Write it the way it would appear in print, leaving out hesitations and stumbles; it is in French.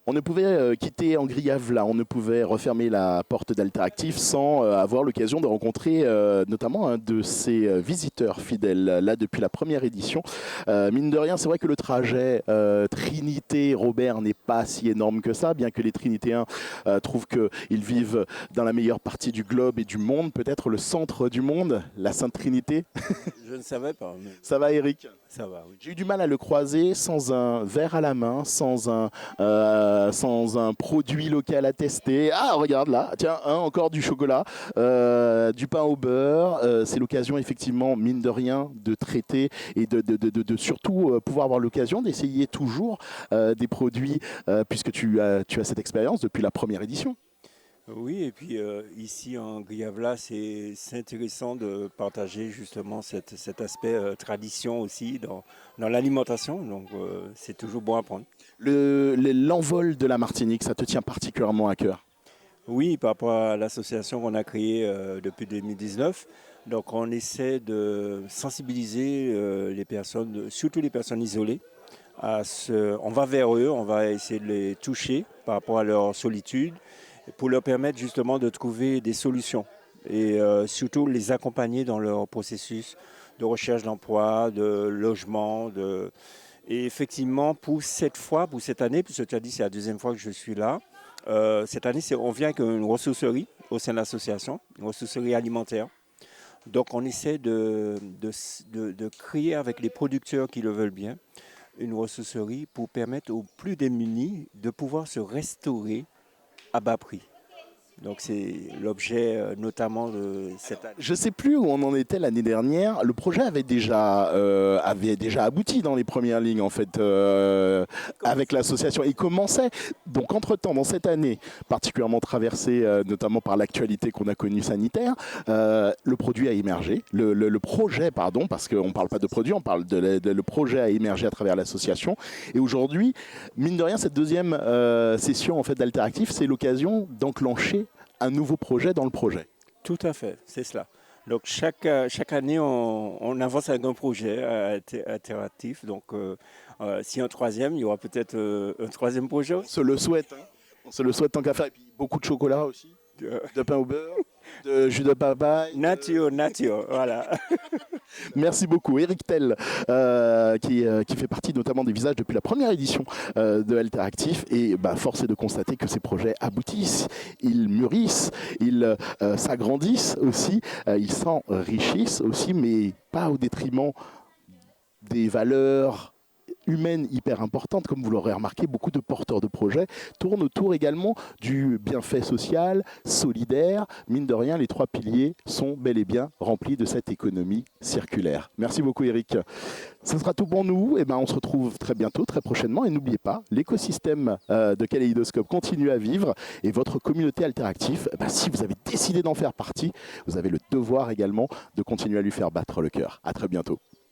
On ne pouvait quitter Angriavla, on ne pouvait refermer la porte d'Alteractif sans avoir l'occasion de rencontrer notamment un de ses visiteurs fidèles, là depuis la première édition. Mine de rien, c'est vrai que le trajet Trinité-Robert n'est pas si énorme que ça, bien que les Trinitéens trouvent qu'ils vivent dans la meilleure partie du globe et du monde, peut-être le centre du monde, la Sainte Trinité. Je ne savais pas. Mais... Ça va, Eric? Ça va, oui. J'ai eu du mal à le croiser sans un verre à la main, sans un produit local à tester. Ah, regarde là, tiens, encore du chocolat, du pain au beurre. C'est l'occasion, effectivement, mine de rien, de traiter et de surtout pouvoir avoir l'occasion d'essayer toujours des produits, puisque tu as cette expérience depuis la première édition. Oui, et puis ici en Griavla, c'est intéressant de partager justement cet aspect tradition aussi dans l'alimentation. Donc c'est toujours bon à prendre. L'envol de la Martinique, ça te tient particulièrement à cœur? Oui, par rapport à l'association qu'on a créée depuis 2019. Donc on essaie de sensibiliser les personnes, surtout les personnes isolées. On va vers eux, on va essayer de les toucher par rapport à leur solitude, pour leur permettre justement de trouver des solutions et surtout les accompagner dans leur processus de recherche d'emploi, de logement. Et effectivement, pour cette année, puisque tu as dit c'est la deuxième fois que je suis là, cette année, on vient avec une ressourcerie au sein de l'association, une ressourcerie alimentaire. Donc on essaie de créer avec les producteurs qui le veulent bien une ressourcerie pour permettre aux plus démunis de pouvoir se restaurer à bas prix. Donc c'est l'objet notamment de cette année. Je ne sais plus où on en était l'année dernière. Le projet avait déjà abouti dans les premières lignes en fait avec l'association. Il commençait donc entre-temps dans cette année particulièrement traversée notamment par l'actualité qu'on a connue sanitaire. Le produit a émergé. Le projet, pardon, parce qu'on ne parle pas de produit, on parle le projet a émergé à travers l'association. Et aujourd'hui, mine de rien, cette deuxième session en fait d'Alteractif, c'est l'occasion d'enclencher un nouveau projet dans le projet. Tout à fait, c'est cela. Donc chaque année, on avance avec un projet alternatif. Donc si un troisième, il y aura peut-être un troisième projet. On se le souhaite. Hein. On se le souhaite tant qu'à faire. Et puis beaucoup de chocolat aussi, de pain au beurre, de jus de papaye. Nature, voilà. Merci beaucoup. Eric Tell, qui fait partie notamment des visages depuis la première édition de Alteractif. Et force est de constater que ces projets aboutissent, ils mûrissent, ils s'agrandissent aussi, ils s'enrichissent aussi, mais pas au détriment des valeurs humaine hyper importante, comme vous l'aurez remarqué, beaucoup de porteurs de projets tournent autour également du bienfait social, solidaire. Mine de rien, les trois piliers sont bel et bien remplis de cette économie circulaire. Merci beaucoup Eric. Ce sera tout pour nous. On se retrouve très bientôt, très prochainement. Et n'oubliez pas, l'écosystème de Kaléidoscope continue à vivre. Et votre communauté Alteractif, si vous avez décidé d'en faire partie, vous avez le devoir également de continuer à lui faire battre le cœur. À très bientôt.